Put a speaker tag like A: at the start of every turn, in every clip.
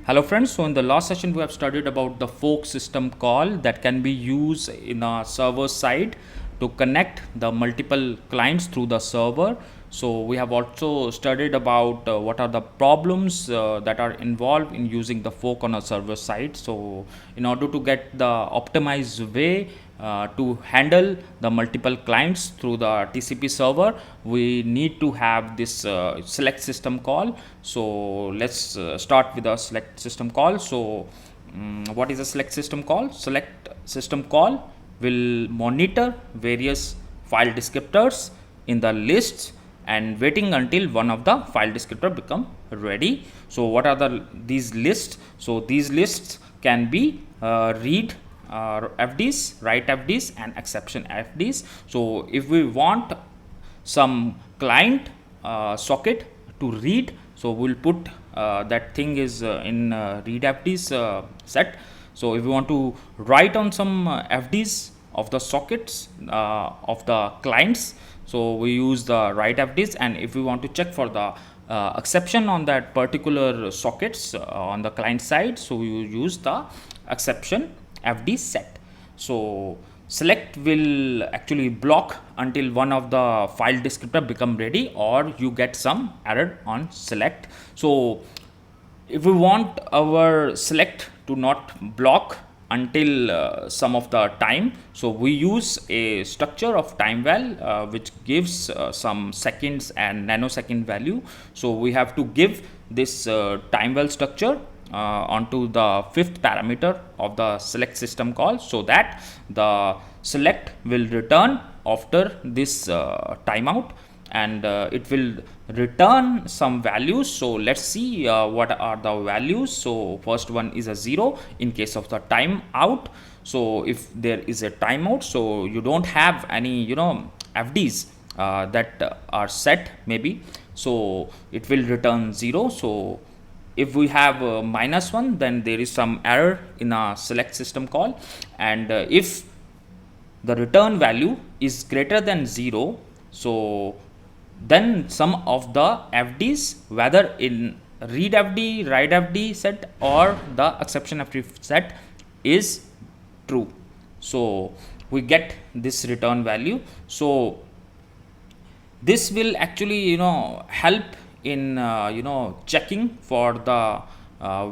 A: Hello friends, so in the last session we have studied about the fork system call that can be used in a server side to connect the multiple clients through the server. So we have also studied about what are the problems that are involved in using the fork on a server side. So in order to get the optimized way to handle the multiple clients through the TCP server, we need to have this select system call. So let's start with the select system call. So what is a select system call? Select system call will monitor various file descriptors in the lists and waiting until one of the file descriptor become ready. So what are these lists? So these lists can be read FDs, write FDs and exception FDs. So if we want some client socket to read, so we'll put that thing is in read FDs set. So if we want to write on some FDs of the sockets of the clients, so we use the write FDs, and if we want to check for the exception on that particular sockets on the client side, so we use the exception FD set. So select will actually block until one of the file descriptor become ready or you get some error on select. So if we want our select to not block until some of the time, so we use a structure of time val which gives some seconds and nanosecond value. So we have to give this time val structure onto the fifth parameter of the select system call, so that the select will return after this timeout, and it will return some values. So let's see what are the values. So first one is a 0 in case of the timeout. So if there is a timeout, so you don't have any FDs that are set maybe, so it will return 0. So if we have -1, then there is some error in a select system call, and if the return value is greater than 0, so then some of the FDs, whether in read FD, write FD set or the exception FD set, is true. So we get this return value. So this will actually help in checking for the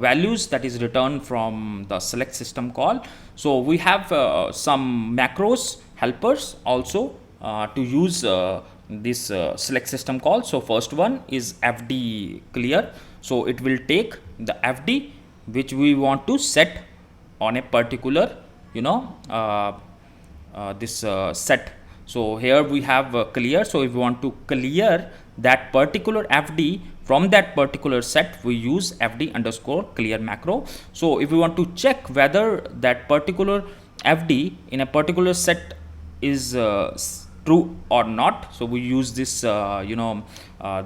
A: values that is returned from the select system call. So we have some macros helpers also to use this select system call. So first one is FD clear. So it will take the FD which we want to set on a particular this set. So here we have clear. So if we want to clear that particular FD from that particular set, we use FD underscore clear macro. So if we want to check whether that particular FD in a particular set is true or not, so we use this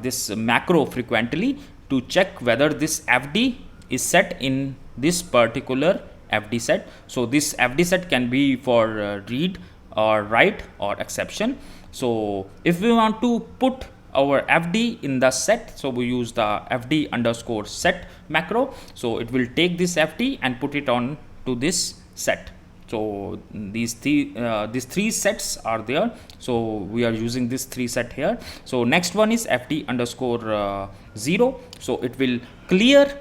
A: this macro frequently to check whether this FD is set in this particular FD set. So this FD set can be for read or write or exception. So if we want to put our FD in the set, so we use the FD underscore set macro. So it will take this FD and put it on to this set. So these three sets are there. So we are using this 3 set here. So next one is FD underscore 0. So it will clear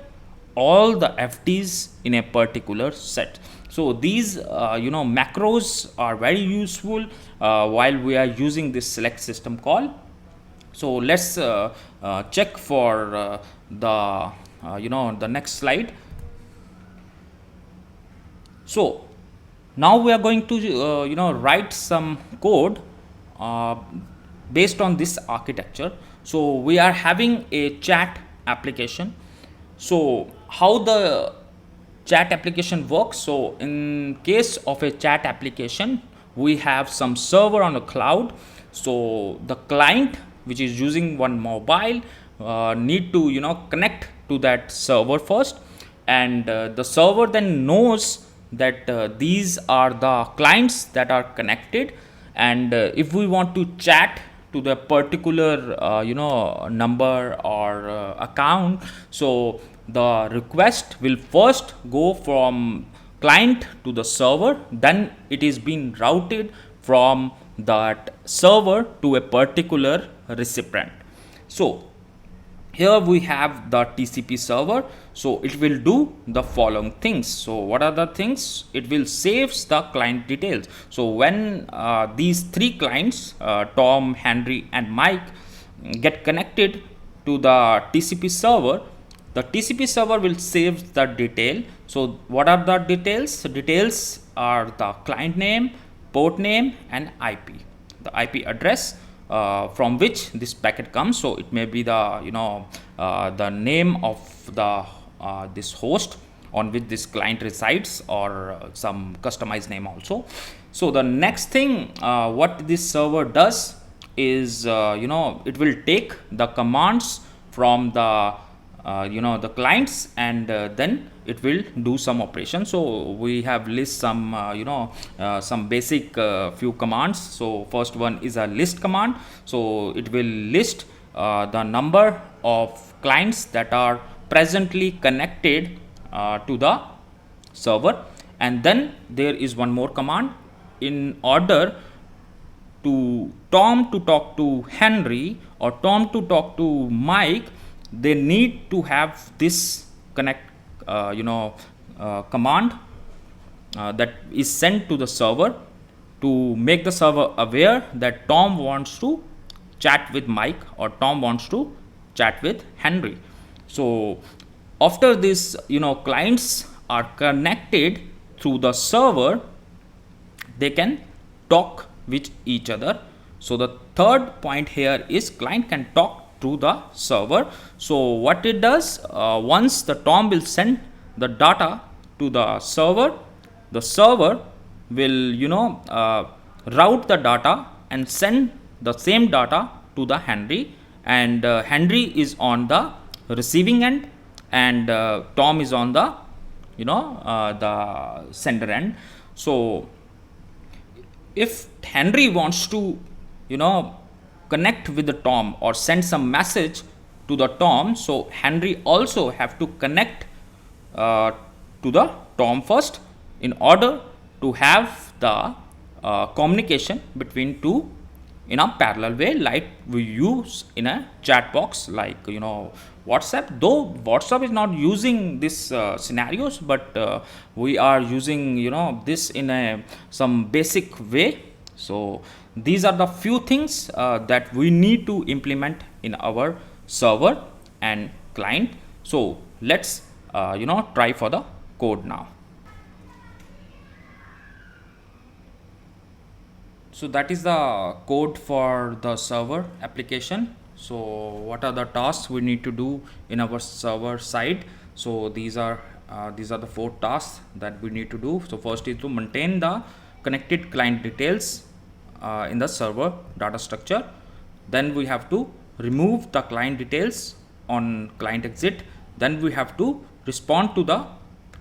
A: all the FDs in a particular set. So these macros are very useful while we are using this select system call. So let's check for the next slide. So now we are going to write some code based on this architecture. So we are having a chat application. So how the chat application works? So in case of a chat application, we have some server on the cloud. So the client which is using one mobile need to connect to that server first, and the server then knows that these are the clients that are connected, and if we want to chat to the particular number or account, so the request will first go from client to the server, then it is being routed from that server to a particular recipient. So here we have the TCP server, so it will do the following things. So what are the things? It will saves the client details. So when these three clients, Tom, Henry and Mike, get connected to the TCP server, the TCP server will save the detail. So what are the details? The details are the client name, port name and IP, the IP address from which this packet comes. So it may be the the name of the this host on which this client resides, or some customized name also. So the next thing what this server does is it will take the commands from the the clients, and then it will do some operation. So we have list some some basic few commands. So first one is a list command. So it will list the number of clients that are presently connected to the server. And then there is one more command. In order to Tom to talk to Henry or Tom to talk to Mike, they need to have this connect command that is sent to the server to make the server aware that Tom wants to chat with Mike or Tom wants to chat with Henry. So after this clients are connected through the server, they can talk with each other. So the third point here is client can talk to the server. So what it does, once the Tom will send the data to the server will route the data and send the same data to the Henry, and Henry is on the receiving end, and Tom is on the the sender end. So if Henry wants to connect with the Tom or send some message to the Tom, so Henry also have to connect to the Tom first in order to have the communication between two in a parallel way, like we use in a chat box like WhatsApp. Though WhatsApp is not using this scenarios, but we are using this in a some basic way. So these are the few things that we need to implement in our server and client. So let's try for the code now. So that is the code for the server application. So what are the tasks we need to do in our server side? So these are the 4 tasks that we need to do. So first is to maintain the connected client details in the server data structure. Then we have to remove the client details on client exit. Then we have to respond to the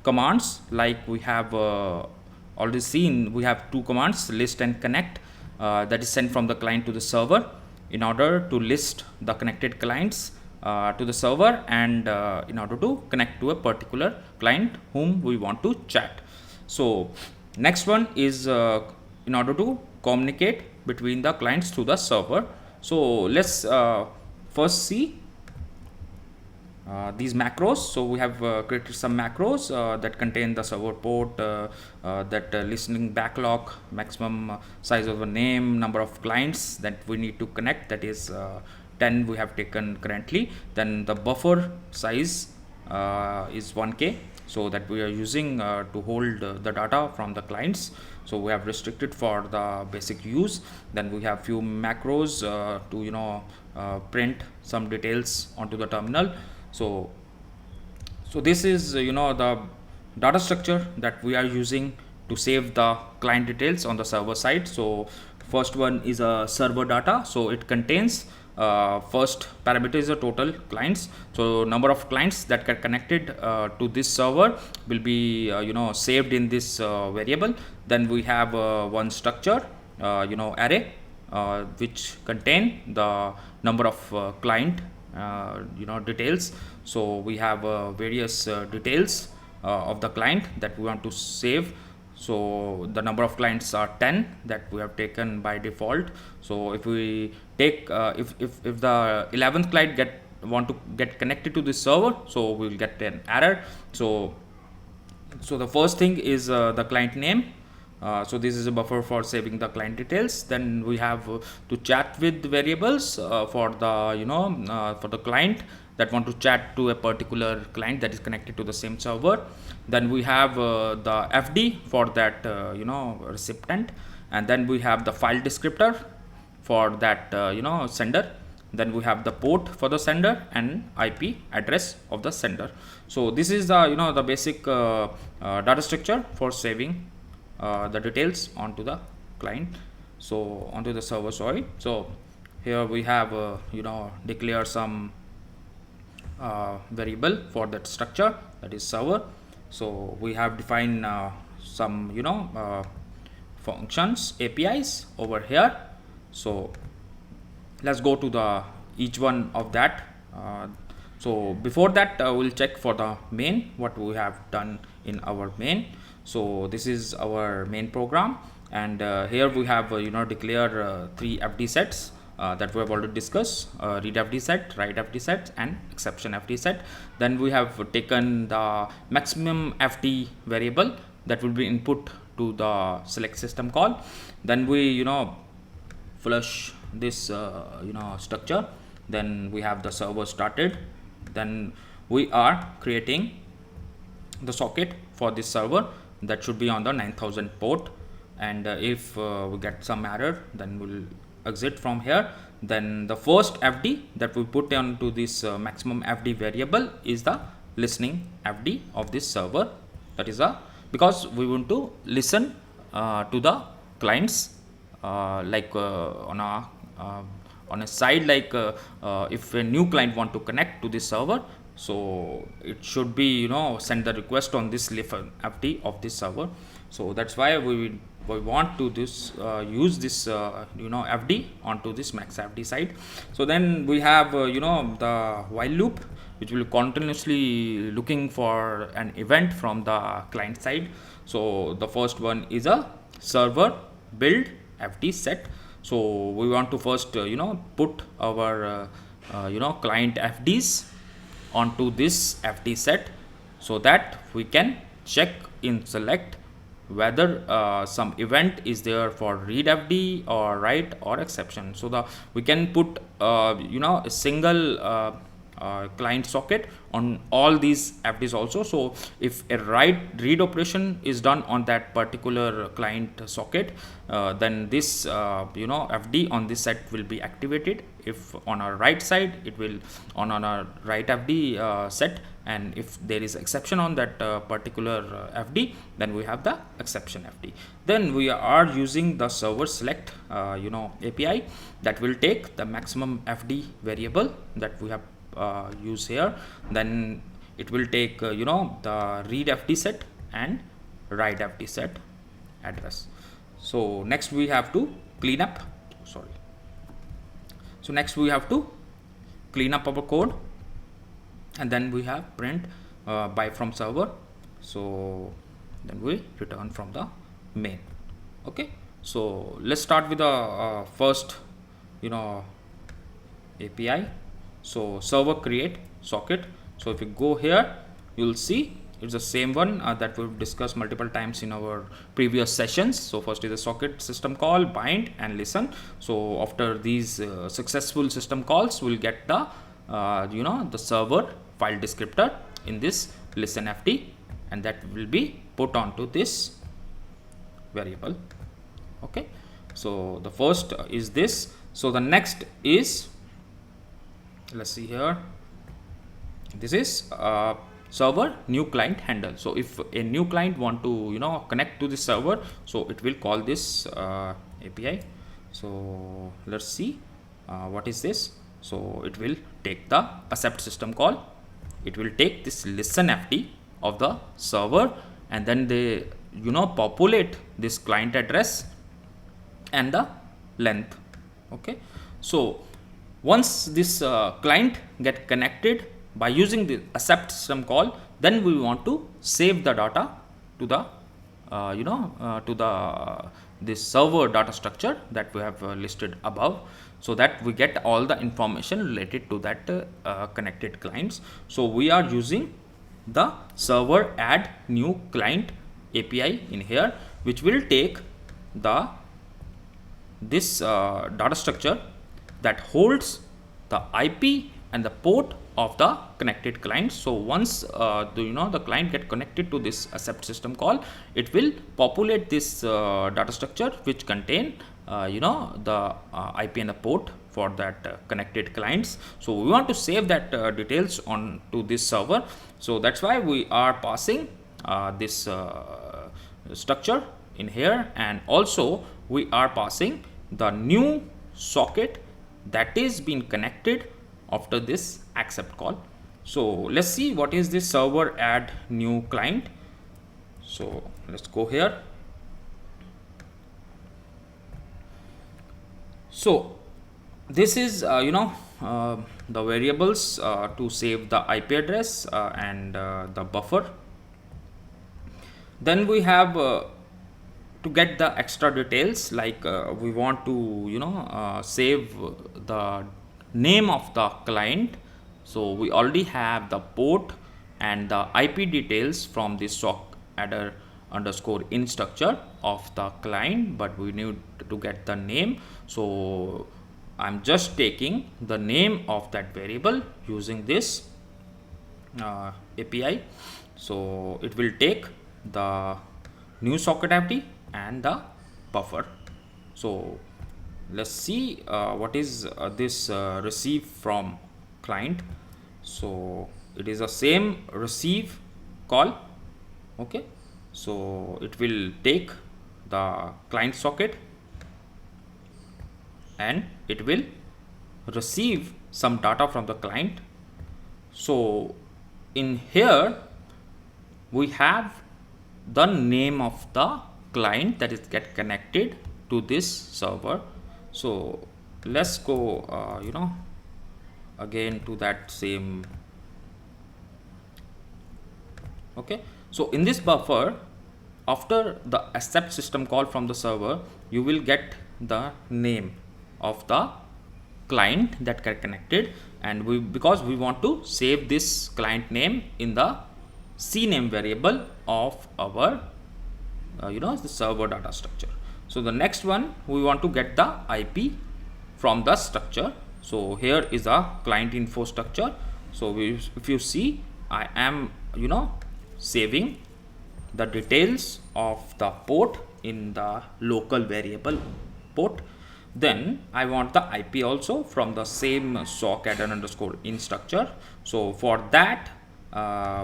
A: commands, like we have already seen. We have 2 commands, list and connect, that is sent from the client to the server in order to list the connected clients to the server, and in order to connect to a particular client whom we want to chat. So next one is in order to communicate between the clients to the server. So let's first see these macros. So we have created some macros that contain the server port, that listening backlog, maximum size of a name, number of clients that we need to connect, that is 10 we have taken currently. Then the buffer size is 1K, so that we are using to hold the data from the clients. So we have restricted for the basic use. Then we have few macros to print some details onto the terminal. So this is the data structure that we are using to save the client details on the server side. So first one is a server data. So it contains first parameter is the total clients. So number of clients that get connected to this server will be saved in this variable. Then we have one structure array. which contain the number of client details. So we have various details of the client that we want to save. So the number of clients are 10 that we have taken by default. So if we take if the 11th client want to get connected to this server, so we'll get an error. So the first thing is the client name. So this is a buffer for saving the client details. Then we have to chat with variables for the for the client that want to chat to a particular client that is connected to the same server. Then we have the FD for that recipient, and then we have the file descriptor for that sender. Then we have the port for the sender and IP address of the sender. So this is the the basic data structure for saving the details onto the client, so onto the server. Sorry. So here we have declare some variable for that structure, that is server. So we have defined some functions, APIs over here. So let's go to the each one of that. So before that we'll check for the main what we have done in our main. So this is our main program, and here we have declare 3 FD sets that we have already discussed: read FD set, write FD set, and exception FD set. Then we have taken the maximum FD variable that will be input to the select system call. Then we flush this structure. Then we have the server started. Then we are creating the socket for this server that should be on the 9000 port, and if we get some error, then we'll exit from here. Then the first FD that we put onto this maximum FD variable is the listening FD of this server. That is because we want to listen to the clients on a side, like if a new client want to connect to this server, so it should be send the request on this FD of this server. So that's why we want to use this FD onto this max FD side. So then we have the while loop, which will continuously looking for an event from the client side. So the first one is a server build FD set. So we want to first put our client FDs onto this FD set, so that we can check in select whether some event is there for read FD or write or exception. So we can put a single client socket on all these FDs also. So if a read operation is done on that particular client socket, then this FD on this set will be activated. If on our right side, it will on our right FD set, and if there is exception on that particular FD, then we have the exception FD. Then we are using the server select API that will take the maximum FD variable that we have use here. Then it will take the read FD set and write FD set address. So next we have to clean up our code, and then we have print by from server. So then we return from the main. Okay, so let's start with the first API. So server create socket. So if you go here, you'll see it's the same one that we've discussed multiple times in our previous sessions. So first is the socket system call, bind and listen. So after these successful system calls, we'll get the the server file descriptor in this listen FD, and that will be put onto this variable. Okay, so the first is this. So the next is, let's see here, this is server new client handle. So if a new client want to connect to the server, so it will call this API. So let's see what is this. So it will take the accept system call. It will take this listen FD of the server, and then they populate this client address and the length Okay, so once this client get connected by using the accept system call, then we want to save the data to the to the this server data structure that we have listed above, so that we get all the information related to that connected clients. So we are using the server add new client API in here, which will take the this data structure that holds the IP and the port of the connected client. So once the client get connected to this accept system call, it will populate this data structure which contain the IP and the port for that connected clients. So we want to save that details on to this server. So that's why we are passing this structure in here, and also we are passing the new socket that is being connected after this accept call. So let's see what is this server add new client. So let's go here. So this is the variables to save the IP address and the buffer. Then we have to get the extra details, like we want to save the name of the client. So we already have the port and the IP details from this sock adder underscore in structure of the client, but we need to get the name. So I'm just taking the name of that variable using this API. So it will take the new socket empty and the buffer. So let's see what is this receive from client. So it is the same receive call. Okay, so it will take the client socket and it will receive some data from the client. So in here we have the name of the client that is get connected to this server. So let's go again to that same. Okay, so in this buffer, after the accept system call from the server, you will get the name of the client that get connected, and because we want to save this client name in the CNAME variable of our the server data structure. So the next one, we want to get the IP from the structure. So here is a client info structure. So if you see, I am saving the details of the port in the local variable port. Then I want the IP also from the same sock adder underscore in structure. So for that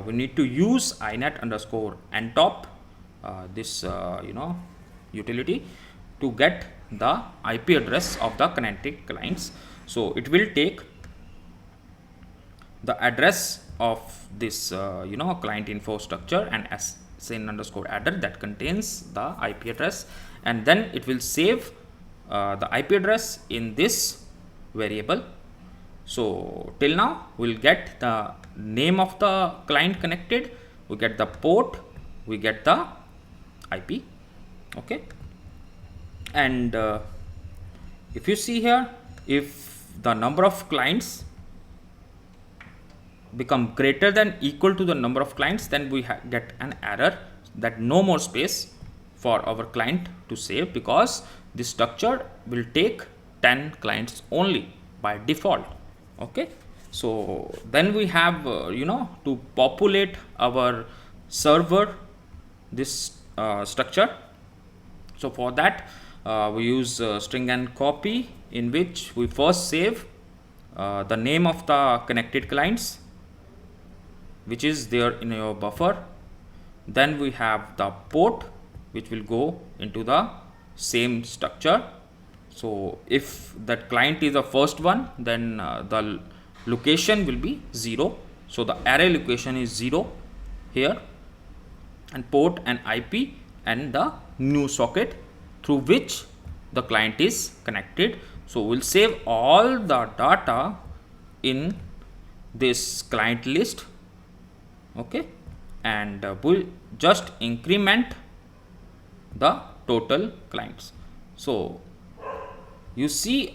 A: we need to use inet underscore ntop this utility to get the IP address of the connected clients. So it will take the address of this client info structure and sn underscore adder that contains the IP address, and then it will save the IP address in this variable. So till now we'll get the name of the client connected, we get the port, we get the IP. Okay, and if you see here, if the number of clients become greater than equal to the number of clients, then we get an error that no more space for our client to save, because this structure will take 10 clients only by default. Okay, so then we have to populate our server this structure. So for that we use string and copy, in which we first save the name of the connected clients which is there in your buffer. Then we have the port which will go into the same structure. So if that client is the first one, then the location will be 0. So the array location is 0 here, and port and IP and the new socket through which the client is connected. So we'll save all the data in this client list, okay, and we'll just increment the total clients. So you see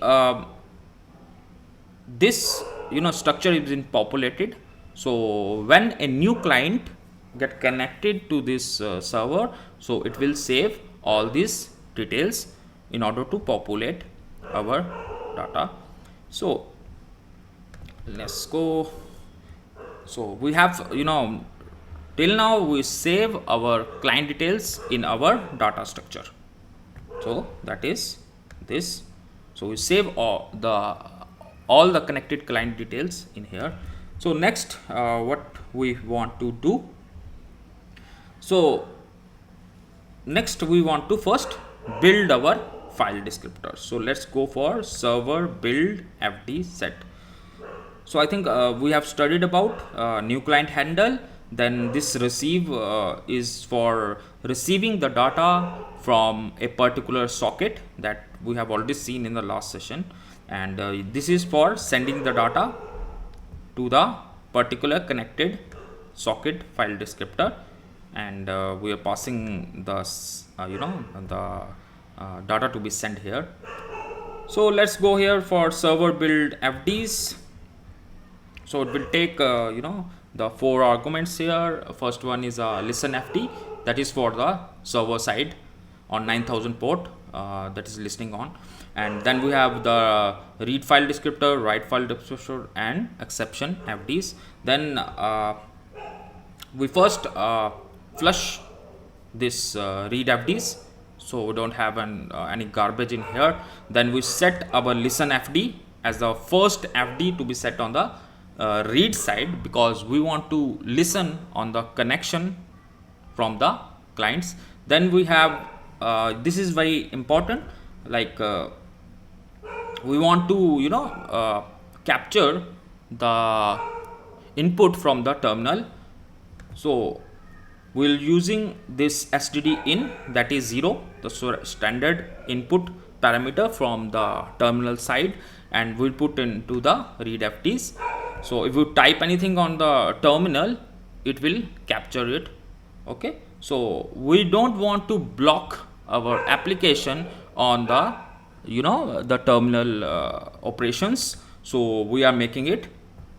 A: this structure is been populated. So when a new client get connected to this server, so it will save all these details in order to populate our data. So let's go. So we have till now we save our client details in our data structure. So that is this. So we save all the connected client details in here. So next what we want to do, so next we want to first build our file descriptor. So let's go for server build fd set. So I think we have studied about new client handle. Then this receive is for receiving the data from a particular socket that we have already seen in the last session, and this is for sending the data to the particular connected socket file descriptor, and we are passing the data to be sent here. So let's go here for server build fds. So it will take the 4 arguments here. First one is a listen fd, that is for the server side on 9000 port, that is listening on. And then we have the read file descriptor, write file descriptor, and exception fds. Then we first flush this read fds, so we don't have any garbage in here. Then we set our listen fd as the first fd to be set on the read side, because we want to listen on the connection from the clients. Then we have this is very important, like we want to capture the input from the terminal. So we'll using this std in, that is 0, the standard input parameter from the terminal side, and we'll put into the read fds. So if you type anything on the terminal, it will capture it, okay. So we don't want to block our application on the the terminal operations, so we are making it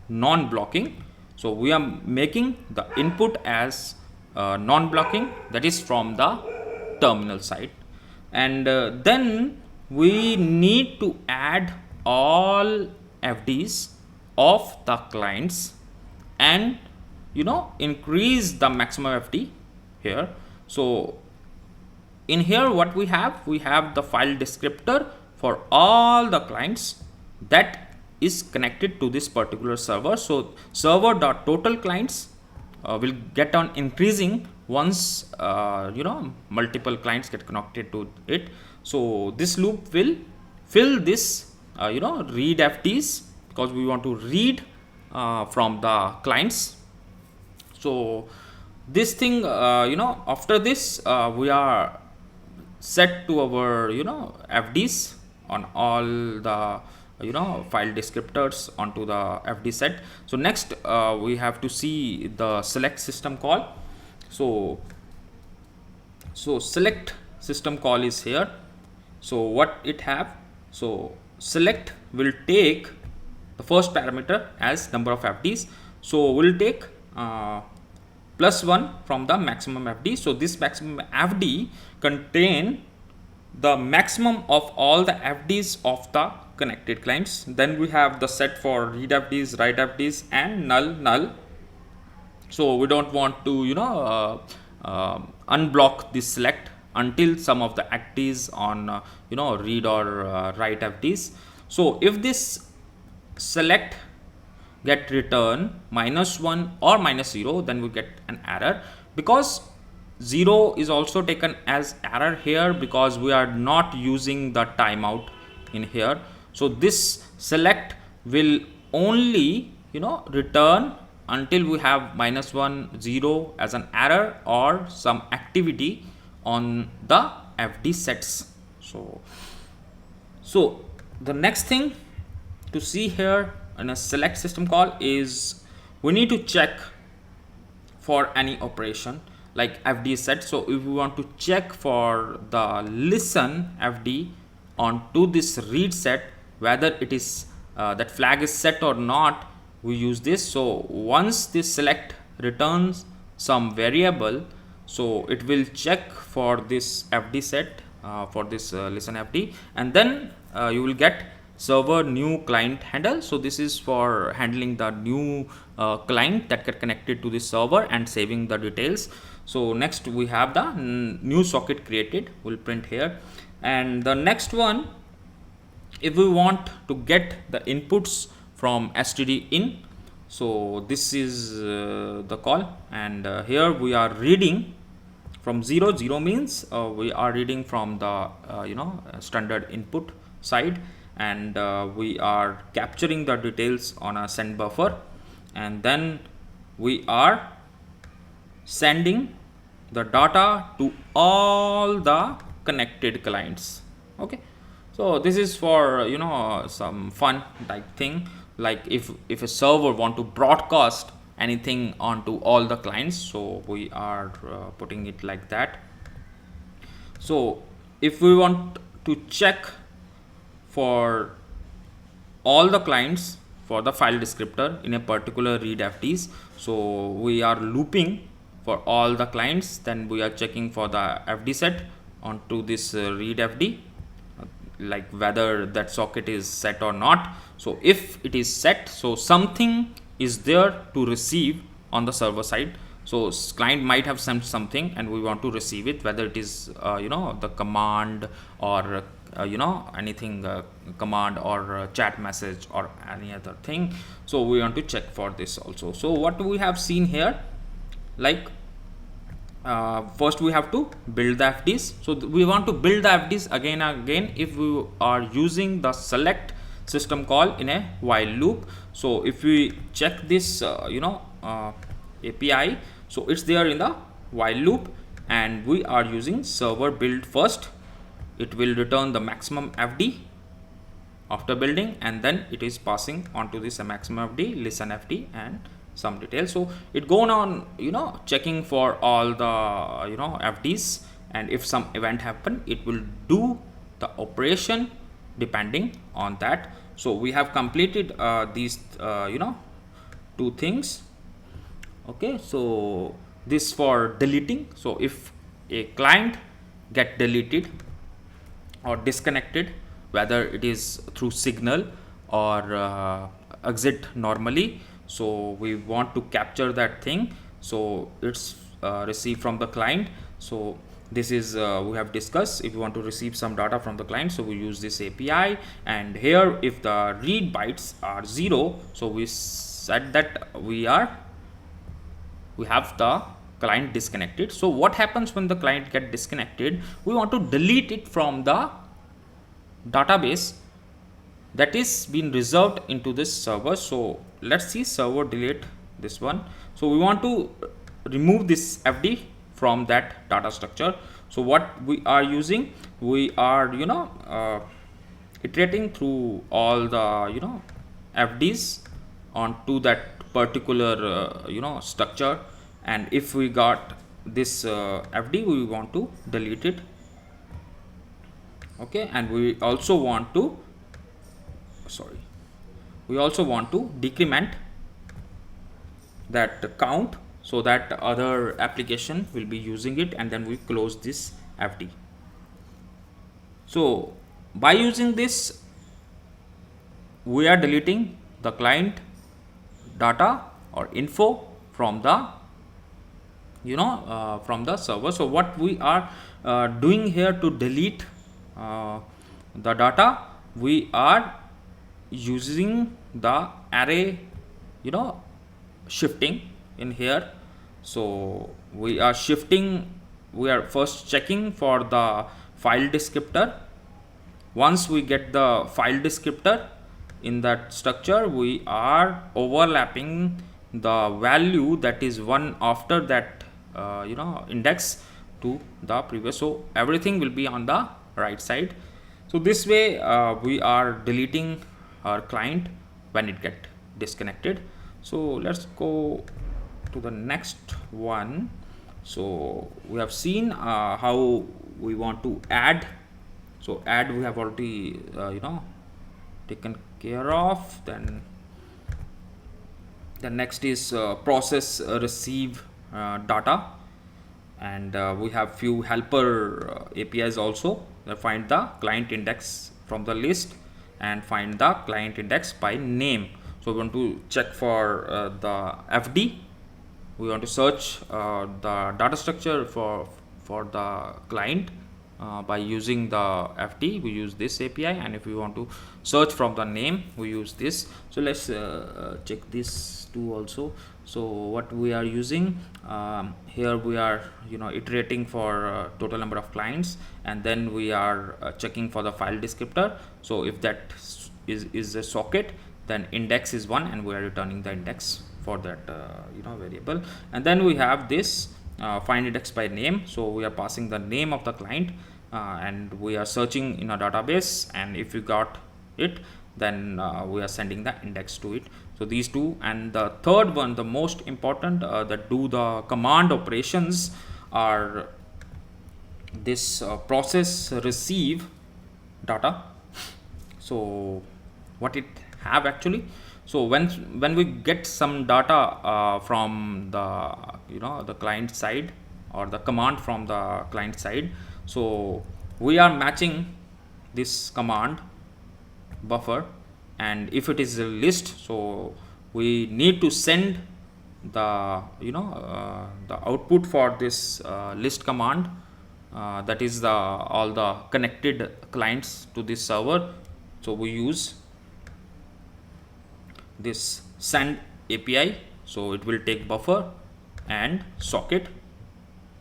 A: non-blocking. So we are making the input as non-blocking, that is from the terminal side. And then we need to add all fds of the clients and increase the maximum fd here. So in here what we have the file descriptor for all the clients that is connected to this particular server. So server.total clients will get on increasing once multiple clients get connected to it. So this loop will fill this read fds, because we want to read from the clients. So this thing after this we are set to our fds on all the file descriptors onto the fd set. So next we have to see the select system call. So select system call is here. So what it have, so select will take the first parameter as number of fds. So we'll take +1 from the maximum fd. So this maximum fd contain the maximum of all the fds of the connected clients. Then we have the set for read fds, write fds, and null. So we don't want to unblock this select until some of the fds on read or write fds. So if this select get return -1 or -0, then we get an error, because 0 is also taken as error here because we are not using the timeout in here. So this select will only return until we have -1, 0 as an error or some activity on the fd sets. So The next thing to see here in a select system call is we need to check for any operation like FD is set. So if we want to check for the listen FD onto this read set, whether it is that flag is set or not, we use this. So once this select returns some variable, so it will check for this FD set, for this listen FD, and then you will get server new client handle. So this is for handling the new client that get connected to the server and saving the details. So next we have the new socket created, we'll print here. And the next one, if we want to get the inputs from std in, so this is the call, and here we are reading from 0. 0 means we are reading from the standard input side, and we are capturing the details on a send buffer, and then we are sending the data to all the connected clients. Okay, so this is for some fun type thing, like if a server want to broadcast anything onto all the clients, so we are putting it like that. So if we want to check for all the clients for the file descriptor in a particular read FDs, so we are looping for all the clients, then we are checking for the FD set onto this read FD, like whether that socket is set or not. So if it is set, so something is there to receive on the server side. So client might have sent something and we want to receive it, whether it is the command or anything, command or chat message or any other thing. So we want to check for this also. So what we have seen here, like first we have to build the FDs. So we want to build the FDs again and again if we are using the select system call in a while loop. So if we check this API, so it's there in the while loop, and we are using server build first. It will return the maximum FD after building, and then it is passing on to this maximum FD, listen FD, and some details. So it go on checking for all the FDs, and if some event happen, it will do the operation depending on that. So we have completed these two things. Okay, so this for deleting. So if a client get deleted or disconnected, whether it is through signal or exit normally, so we want to capture that thing. So it's received from the client. So this is we have discussed, if you want to receive some data from the client, so we use this API. And here if the read bytes are 0, so we said that we have the client disconnected. So what happens when the client get disconnected? We want to delete it from the database that is been reserved into this server. So let's see server delete this one. So we want to remove this FD from that data structure. So what we are using, we are iterating through all the FDs onto that particular structure, and if we got this FD, we want to delete it. Okay, and we also want to decrement that count so that other application will be using it, and then we close this FD. So by using this, we are deleting the client data or info from the from the server. So what we are doing here to delete the data, we are using the array shifting in here. So we are shifting, we are first checking for the file descriptor. Once we get the file descriptor in that structure, we are overlapping the value that is one after that index to the previous. So everything will be on the right side. So this way we are deleting our client when it get disconnected. So let's go to the next one. So we have seen how we want to add. So add we have already taken care of. Then the next is process receive data, and we have few helper APIs also that find the client index from the list and find the client index by name. So we want to check for the FD. We want to search the data structure for the client by using the FD. We use this API, and if we want to search from the name, we use this. So let's check this too also. So what we are using here, we are iterating for total number of clients, and then we are checking for the file descriptor. So if that is a socket, then index is 1, and we are returning the index for that variable. And then we have this find index by name. So we are passing the name of the client, and we are searching in a database, and if you got it, then we are sending the index to it. So these two, and the third one, the most important, that do the command operations, are this process receive data. So what it have actually, so when we get some data from the client side, or the command from the client side, so we are matching this command buffer, and if it is a list, so we need to send the the output for this list command, that is the all the connected clients to this server. So we use this send API. So it will take buffer and socket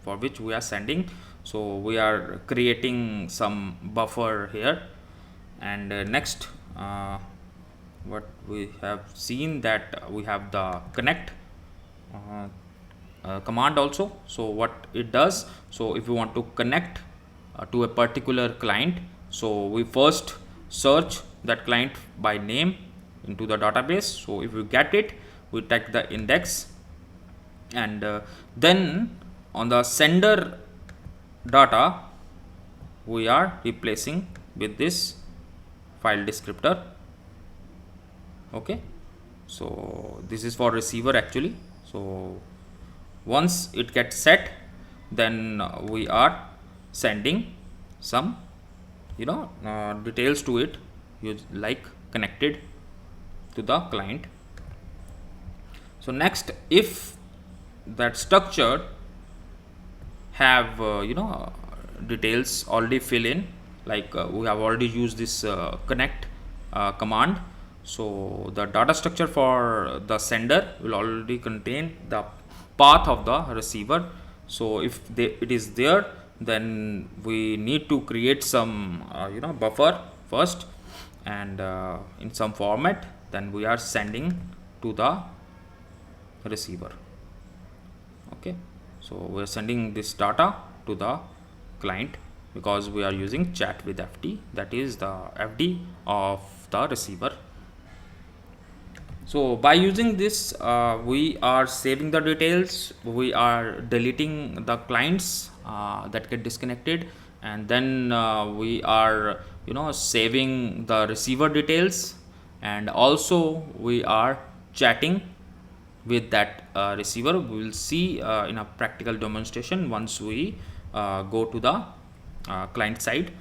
A: for which we are sending. So we are creating some buffer here, and next what we have seen, that we have the connect command also. So what it does, so if you want to connect to a particular client, so we first search that client by name into the database. So if we get it, we take the index, and then on the sender data, we are replacing with this file descriptor. Okay, so this is for receiver actually. So once it gets set, then we are sending some details to it, like connected to the client. So next, if that structure have details already fill in, like we have already used this connect command, so the data structure for the sender will already contain the path of the receiver. So if it is there, then we need to create some buffer first, and in some format, then we are sending to the receiver. Okay, so we are sending this data to the client, because we are using chat with FD, that is the FD of the receiver. So by using this, we are saving the details, we are deleting the clients that get disconnected, and then we are saving the receiver details, and also we are chatting with that receiver. We will see in a practical demonstration once we go to the client side.